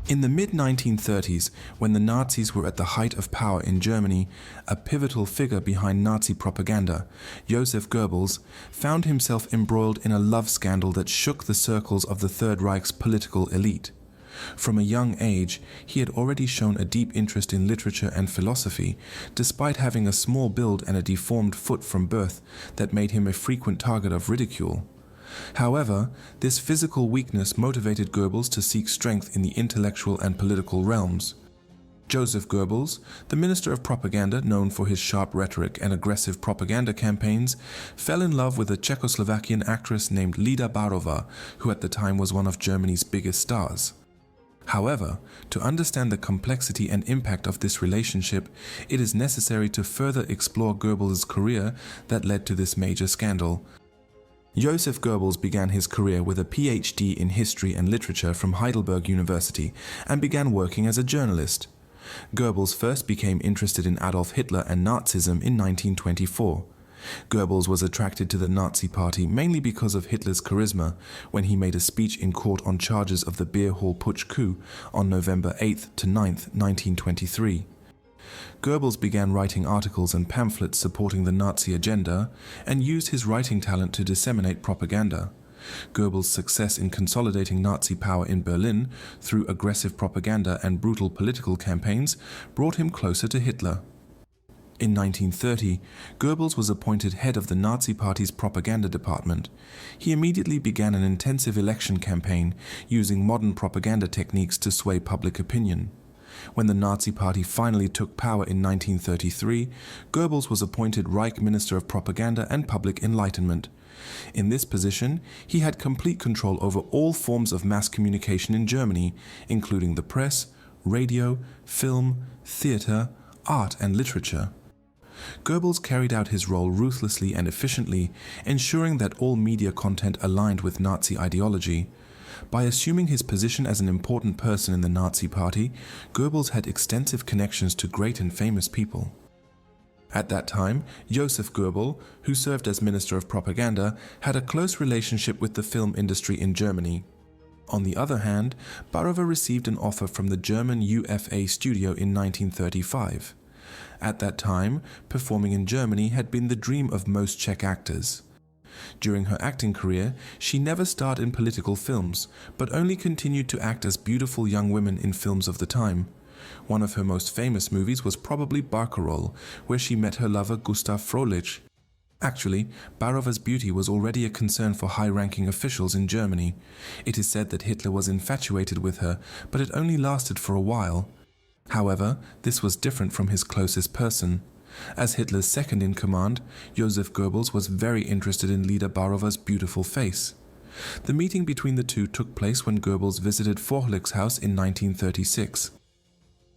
In the mid-1930s, when the Nazis were at the height of power in Germany, a pivotal figure behind Nazi propaganda, Joseph Goebbels, found himself embroiled in a love scandal that shook the circles of the Third Reich's political elite. From a young age, he had already shown a deep interest in literature and philosophy, despite having a small build and a deformed foot from birth that made him a frequent target of ridicule. However, this physical weakness motivated Goebbels to seek strength in the intellectual and political realms. Joseph Goebbels, the Minister of Propaganda known for his sharp rhetoric and aggressive propaganda campaigns, fell in love with a Czechoslovakian actress named Lida Baarova, who at the time was one of Germany's biggest stars. However, to understand the complexity and impact of this relationship, it is necessary to further explore Goebbels' career that led to this major scandal. Joseph Goebbels began his career with a PhD in history and literature from Heidelberg University and began working as a journalist. Goebbels first became interested in Adolf Hitler and Nazism in 1924. Goebbels was attracted to the Nazi Party mainly because of Hitler's charisma when he made a speech in court on charges of the beer hall putsch coup on November 8th to 9th, 1923. Goebbels began writing articles and pamphlets supporting the Nazi agenda and used his writing talent to disseminate propaganda. Goebbels' success in consolidating Nazi power in Berlin through aggressive propaganda and brutal political campaigns brought him closer to Hitler. In 1930, Goebbels was appointed head of the Nazi Party's propaganda department. He immediately began an intensive election campaign using modern propaganda techniques to sway public opinion. When the Nazi Party finally took power in 1933, Goebbels was appointed Reich Minister of Propaganda and Public Enlightenment. In this position, he had complete control over all forms of mass communication in Germany, including the press, radio, film, theater, art and literature. Goebbels carried out his role ruthlessly and efficiently, ensuring that all media content aligned with Nazi ideology. By assuming his position as an important person in the Nazi Party, Goebbels had extensive connections to great and famous people. At that time, Joseph Goebbels, who served as Minister of Propaganda, had a close relationship with the film industry in Germany. On the other hand, Baarova received an offer from the German UFA studio in 1935. At that time, performing in Germany had been the dream of most Czech actors. During her acting career, she never starred in political films, but only continued to act as beautiful young women in films of the time. One of her most famous movies was probably Barcarolle, where she met her lover Gustav Fröhlich. Actually, Barova's beauty was already a concern for high-ranking officials in Germany. It is said that Hitler was infatuated with her, but it only lasted for a while. However, this was different from his closest person. As Hitler's second-in-command, Joseph Goebbels was very interested in Lida Baarova's beautiful face. The meeting between the two took place when Goebbels visited Fröhlich's house in 1936.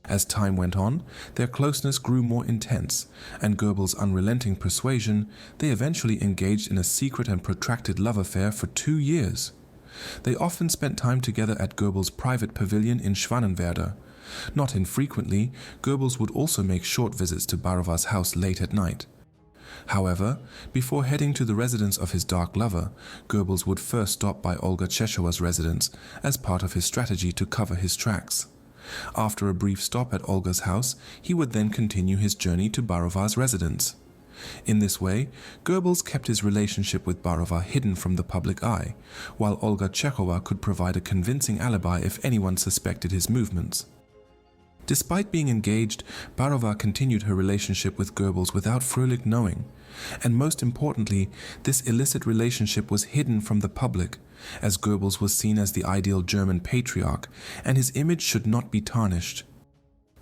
As time went on, their closeness grew more intense, and Goebbels' unrelenting persuasion, they eventually engaged in a secret and protracted love affair for 2 years. They often spent time together at Goebbels' private pavilion in Schwanenwerder. Not infrequently, Goebbels would also make short visits to Baarova's house late at night. However, before heading to the residence of his dark lover, Goebbels would first stop by Olga Tschechowa's residence as part of his strategy to cover his tracks. After a brief stop at Olga's house, he would then continue his journey to Baarova's residence. In this way, Goebbels kept his relationship with Baarova hidden from the public eye, while Olga Tschechowa could provide a convincing alibi if anyone suspected his movements. Despite being engaged, Baarova continued her relationship with Goebbels without Fröhlich knowing. And most importantly, this illicit relationship was hidden from the public, as Goebbels was seen as the ideal German patriarch, and his image should not be tarnished.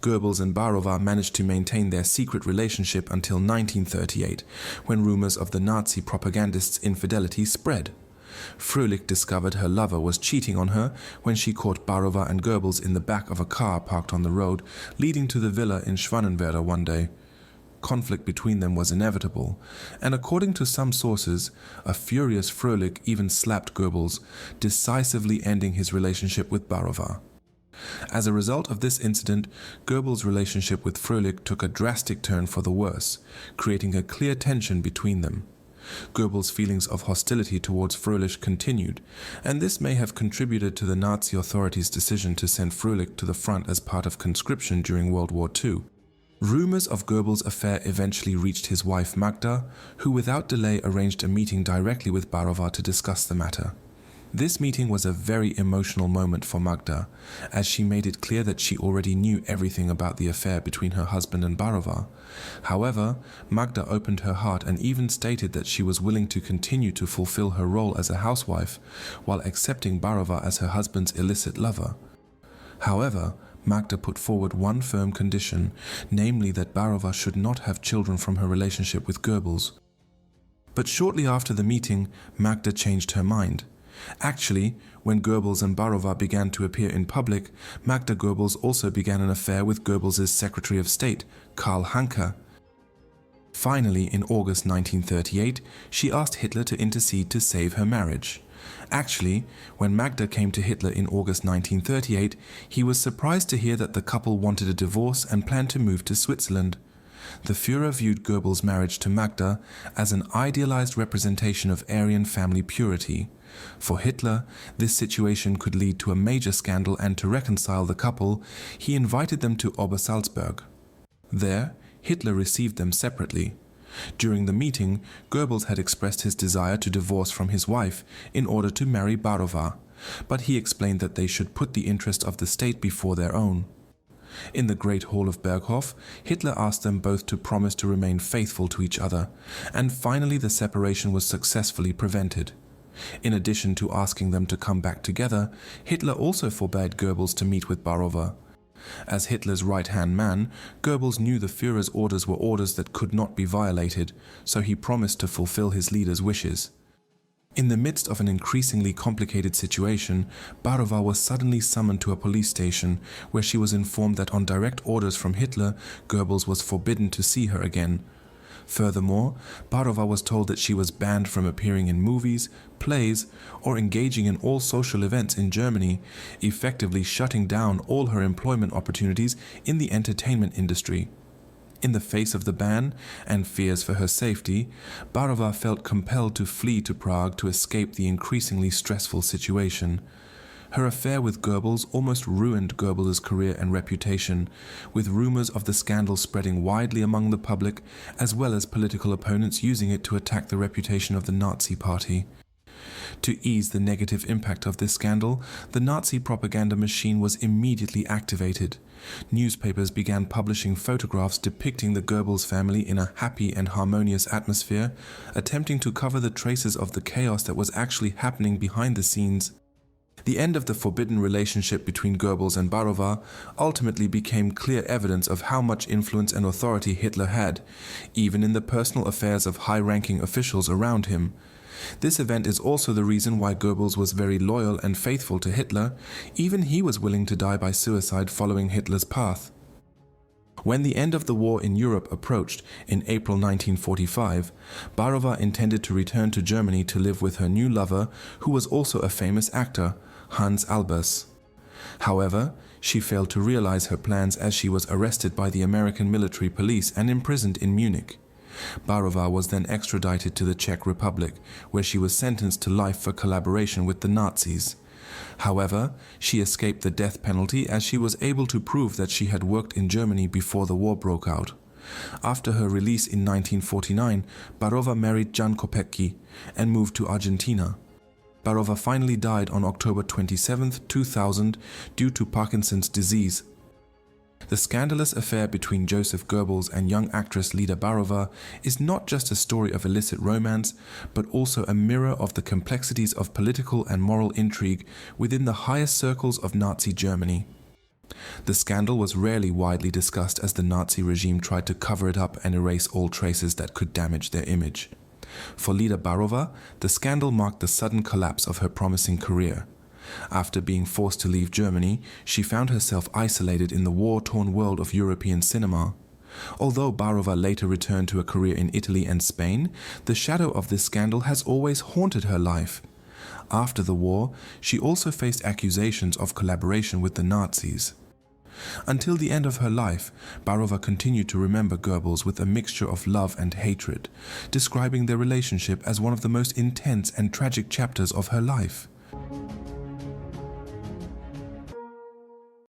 Goebbels and Baarova managed to maintain their secret relationship until 1938, when rumors of the Nazi propagandist's infidelity spread. Fröhlich discovered her lover was cheating on her when she caught Baarova and Goebbels in the back of a car parked on the road leading to the villa in Schwanenwerder one day. Conflict between them was inevitable, and according to some sources, a furious Fröhlich even slapped Goebbels, decisively ending his relationship with Baarova. As a result of this incident, Goebbels' relationship with Fröhlich took a drastic turn for the worse, creating a clear tension between them. Goebbels' feelings of hostility towards Fröhlich continued, and this may have contributed to the Nazi authorities' decision to send Fröhlich to the front as part of conscription during World War II. Rumors of Goebbels' affair eventually reached his wife Magda, who without delay arranged a meeting directly with Baarova to discuss the matter. This meeting was a very emotional moment for Magda, as she made it clear that she already knew everything about the affair between her husband and Baarova. However, Magda opened her heart and even stated that she was willing to continue to fulfill her role as a housewife, while accepting Baarova as her husband's illicit lover. However, Magda put forward one firm condition, namely that Baarova should not have children from her relationship with Goebbels. But shortly after the meeting, Magda changed her mind. Actually, when Goebbels and Baarova began to appear in public, Magda Goebbels also began an affair with Goebbels' Secretary of State, Karl Hanke. Finally, in August 1938, she asked Hitler to intercede to save her marriage. Actually, when Magda came to Hitler in August 1938, he was surprised to hear that the couple wanted a divorce and planned to move to Switzerland. The Führer viewed Goebbels' marriage to Magda as an idealized representation of Aryan family purity. For Hitler, this situation could lead to a major scandal, and to reconcile the couple, he invited them to Obersalzberg. There, Hitler received them separately. During the meeting, Goebbels had expressed his desire to divorce from his wife in order to marry Baarova, but he explained that they should put the interest of the state before their own. In the Great Hall of Berghof, Hitler asked them both to promise to remain faithful to each other, and finally the separation was successfully prevented. In addition to asking them to come back together, Hitler also forbade Goebbels to meet with Baarova. As Hitler's right-hand man, Goebbels knew the Führer's orders were orders that could not be violated, so he promised to fulfill his leader's wishes. In the midst of an increasingly complicated situation, Baarova was suddenly summoned to a police station, where she was informed that on direct orders from Hitler, Goebbels was forbidden to see her again. Furthermore, Baarova was told that she was banned from appearing in movies, plays, or engaging in all social events in Germany, effectively shutting down all her employment opportunities in the entertainment industry. In the face of the ban and fears for her safety, Baarova felt compelled to flee to Prague to escape the increasingly stressful situation. Her affair with Goebbels almost ruined Goebbels' career and reputation, with rumors of the scandal spreading widely among the public, as well as political opponents using it to attack the reputation of the Nazi Party. To ease the negative impact of this scandal, the Nazi propaganda machine was immediately activated. Newspapers began publishing photographs depicting the Goebbels family in a happy and harmonious atmosphere, attempting to cover the traces of the chaos that was actually happening behind the scenes. The end of the forbidden relationship between Goebbels and Baarova ultimately became clear evidence of how much influence and authority Hitler had, even in the personal affairs of high-ranking officials around him. This event is also the reason why Goebbels was very loyal and faithful to Hitler. Even he was willing to die by suicide following Hitler's path. When the end of the war in Europe approached in April 1945, Baarova intended to return to Germany to live with her new lover, who was also a famous actor, Hans Albers. However, she failed to realize her plans as she was arrested by the American military police and imprisoned in Munich. Baarova was then extradited to the Czech Republic, where she was sentenced to life for collaboration with the Nazis. However, she escaped the death penalty as she was able to prove that she had worked in Germany before the war broke out. After her release in 1949, Baarova married Jan Kopecky and moved to Argentina. Baarova finally died on October 27, 2000, due to Parkinson's disease. The scandalous affair between Joseph Goebbels and young actress Lida Baarova is not just a story of illicit romance, but also a mirror of the complexities of political and moral intrigue within the highest circles of Nazi Germany. The scandal was rarely widely discussed, as the Nazi regime tried to cover it up and erase all traces that could damage their image. For Lida Baarova, the scandal marked the sudden collapse of her promising career. After being forced to leave Germany, she found herself isolated in the war-torn world of European cinema. Although Baarova later returned to a career in Italy and Spain, the shadow of this scandal has always haunted her life. After the war, she also faced accusations of collaboration with the Nazis. Until the end of her life, Baarova continued to remember Goebbels with a mixture of love and hatred, describing their relationship as one of the most intense and tragic chapters of her life.